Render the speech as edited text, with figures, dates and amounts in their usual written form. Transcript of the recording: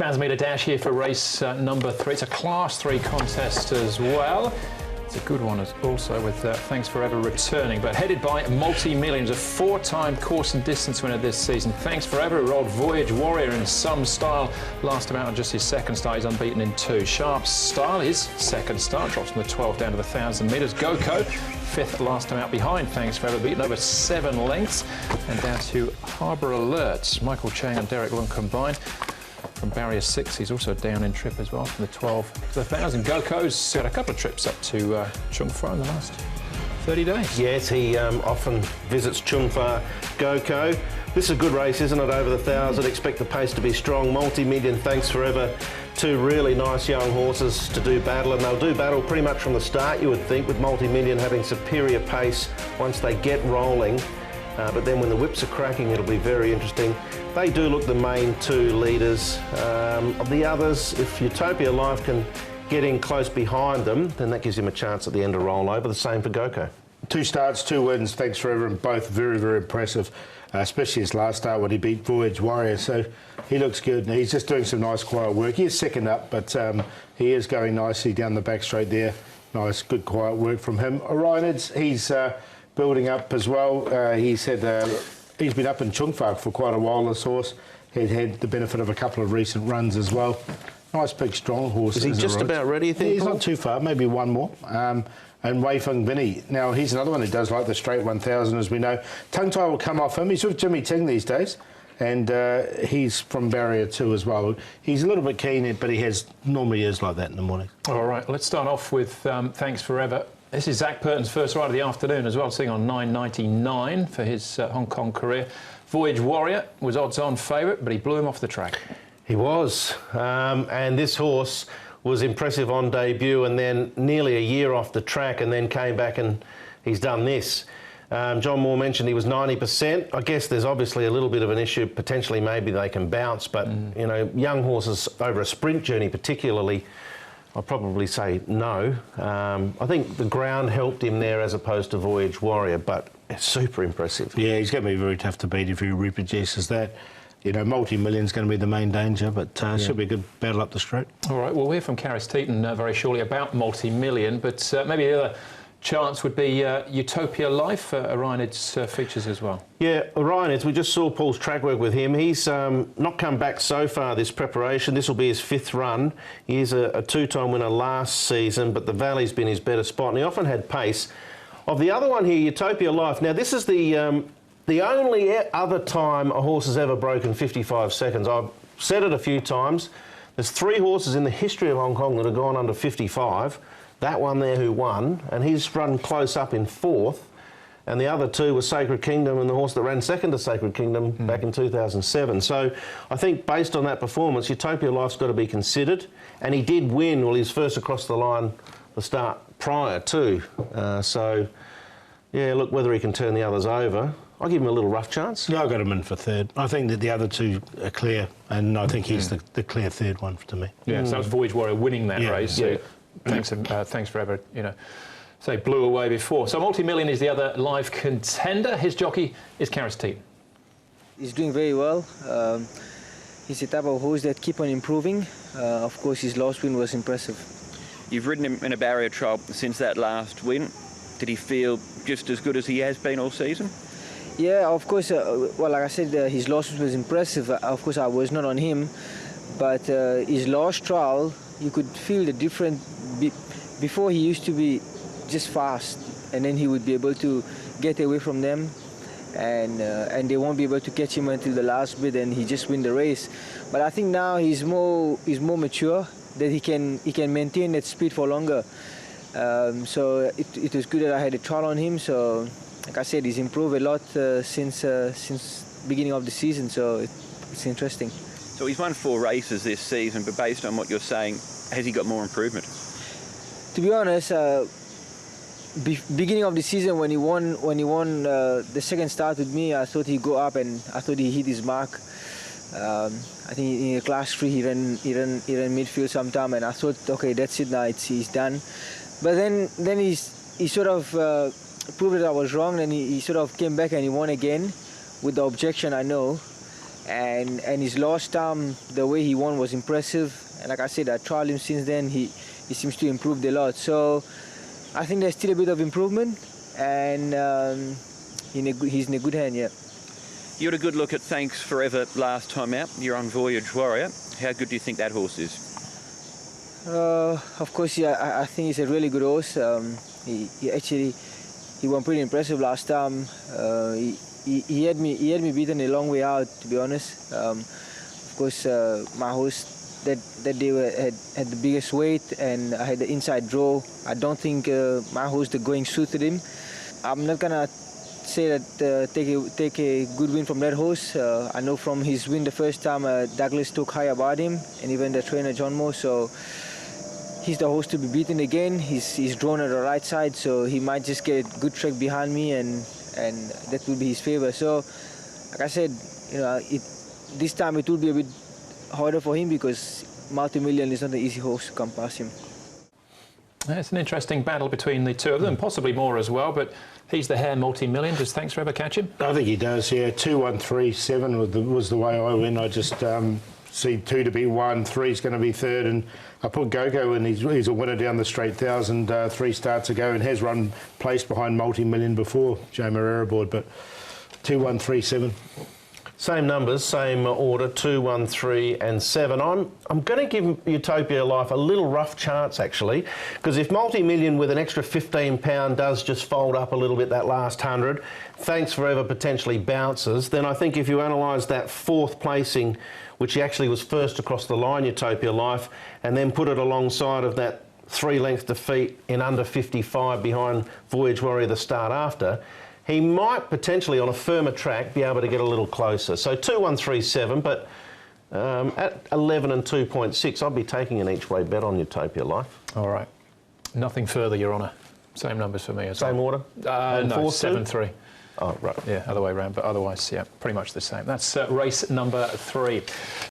1,000 metre dash here for race number 3. It's a Class 3 contest as well. It's a good one also with Thanks Forever returning, but headed by Multi-Millions, a 4-time course and distance winner this season. Thanks Forever rolled Voyage Warrior in some style. Last time out on just his second start, he's unbeaten in 2. Sharp Style, his second start, drops from the 12 down to the 1,000 metres. Go-Ko, 5th last time out behind Thanks Forever, beaten over 7 lengths. And down to Harbour Alert, Michael Chang and Derek Lund combined. From barrier 6, he's also down in trip as well, from the 12 to the 1,000. Go-Ko's had a couple of trips up to Chung Fa in the last 30 days. Yes, he often visits Chung Fa. Go-Ko. This is a good race, isn't it, over the 1,000? Expect the pace to be strong. Multi-Million, Thanks Forever. 2 really nice young horses to do battle, and they'll do battle pretty much from the start, you would think, with Multi-Million having superior pace once they get rolling. But then when the whips are cracking, it'll be very interesting. They do look the main 2 leaders. Of the others, if Utopia Life can get in close behind them, then that gives him a chance at the end of rollover. The same for Go-Ko. 2 starts, 2 wins, Thanks Forever, and both very, very impressive, especially his last start when he beat Voyage Warrior. So he looks good, and he's just doing some nice, quiet work. He is second up, but he is going nicely down the back straight there. Nice, good, quiet work from him. Orionid, he's building up as well. He said he's been up in Chung Fa for quite a while, this horse. He'd had the benefit of a couple of recent runs as well. Nice, big, strong horse. Is he just about ready, you think? Yeah, he's not too far, maybe one more. And Wei Feng Vinny. Now, he's another one who does like the straight 1,000, as we know. Tongue tie will come off him. He's with Jimmy Ting these days, and he's from barrier 2 as well. He's a little bit keen, but he normally is like that in the morning. All right, let's start off with Thanks Forever. This is Zach Purton's first ride of the afternoon as well, sitting on 9.99 for his Hong Kong career. Voyage Warrior was odds-on favourite, but he blew him off the track. He was, and this horse was impressive on debut and then nearly a year off the track and then came back and he's done this. John Moore mentioned he was 90%. I guess there's obviously a little bit of an issue. Potentially maybe they can bounce, but, you know, young horses over a sprint journey particularly, I'd probably say no. I think the ground helped him there as opposed to Voyage Warrior, but it's super impressive. Yeah, he's going to be very tough to beat if he reproduces that. You know, Multi-Million's going to be the main danger, but should be a good battle up the straight. All right, we'll hear from Karis Teeton very shortly about Multi-Million, but maybe the other chance would be Utopia Life, Orionid's features as well. Yeah, Orionid's, we just saw Paul's track work with him. He's not come back so far this preparation. This will be his 5th run. He is a 2-time winner last season, but the Valley's been his better spot, and he often had pace. Of the other one here, Utopia Life, now this is the only other time a horse has ever broken 55 seconds. I've said it a few times. There's 3 horses in the history of Hong Kong that have gone under 55. That one there who won, and he's run close up in 4th. And the other 2 were Sacred Kingdom and the horse that ran second to Sacred Kingdom back in 2007. So I think based on that performance, Utopia Life's got to be considered. And he did win, well, he's first across the line the start prior too. So, yeah, look, whether he can turn the others over, I'll give him a little rough chance. Yeah, I got him in for 3rd. I think that the other 2 are clear, and I think he's the clear 3rd one to me. Yeah, so that was Voyage Warrior winning that race. Yeah. So Thanks Forever, you know, say blew away before. So Multi-Million is the other live contender. His jockey is Karis Teeton. He's doing very well. He's the type of horse that keep on improving. Of course, his last win was impressive. You've ridden him in a barrier trial since that last win. Did he feel just as good as he has been all season? Yeah, of course. Well, like I said, his last win was impressive. Of course, I was not on him, but his last trial, you could feel the difference. Before he used to be just fast, and then he would be able to get away from them, and they won't be able to catch him until the last bit, and he just win the race. But I think now he's more mature, that he can maintain that speed for longer. So it was good that I had a trial on him. So like I said, he's improved a lot since beginning of the season. So it's interesting. So he's won 4 races this season, but based on what you're saying, has he got more improvement? To be honest, beginning of the season when he won the second start with me, I thought he'd go up, and I thought he hit his mark. I think in Class 3 he ran midfield sometime, and I thought, okay, that's it now, he's done. But then he sort of proved that I was wrong, and he sort of came back and he won again with the objection, I know. and his last time, the way he won was impressive. And like I said, I tried him since then. He seems to improve a lot. So I think there's still a bit of improvement, and he's in a good hand, yeah. You had a good look at Thanks Forever last time out. You're on Voyage Warrior. How good do you think that horse is? Of course, yeah, I think he's a really good horse. He won pretty impressive last time. He had me beaten a long way out, to be honest. Of course, my horse that day had the biggest weight, and I had the inside draw. I don't think my horse, the going, suited him. I'm not gonna say that take a good win from that horse. I know from his win the first time, Douglas took high about him, and even the trainer John Moore. So he's the horse to be beaten again. He's drawn at the right side, so he might just get a good track behind me, and that will be his favour. So, like I said, this time it will be a bit harder for him because Multimillion is not an easy horse to come past him. It's an interesting battle between the two of them, possibly more as well, but he's the Hare Multimillion. Does Thanks Forever catch him? I think he does, yeah. 2, 1, 3, 7 was the way I went. I just see 2 to be 1, 3's going to be third, and I put Go-Go in. He's a winner down the straight 1,000 3 starts ago, and has run place behind Multimillion before, Joe Moreira board, but 2, 1, 3, 7. Same numbers, same order, 2, 1, 3 and 7. I'm going to give Utopia Life a little rough chance, actually, because if Multimillion with an extra £15 does just fold up a little bit that last 100, Thanks Forever potentially bounces, then I think if you analyse that 4th placing, which he actually was first across the line, Utopia Life, and then put it alongside of that 3-length defeat in under 55 behind Voyage Warrior the start after, he might potentially, on a firmer track, be able to get a little closer. So 2, 1, 3, 7, but at 11 and 2.6, I'd be taking an each-way bet on Utopia Life. All right. Nothing further, Your Honour. Same numbers for me as well. Same order? No, 7-3. Oh, right. Yeah, other way around, but otherwise, yeah, pretty much the same. That's race number 3.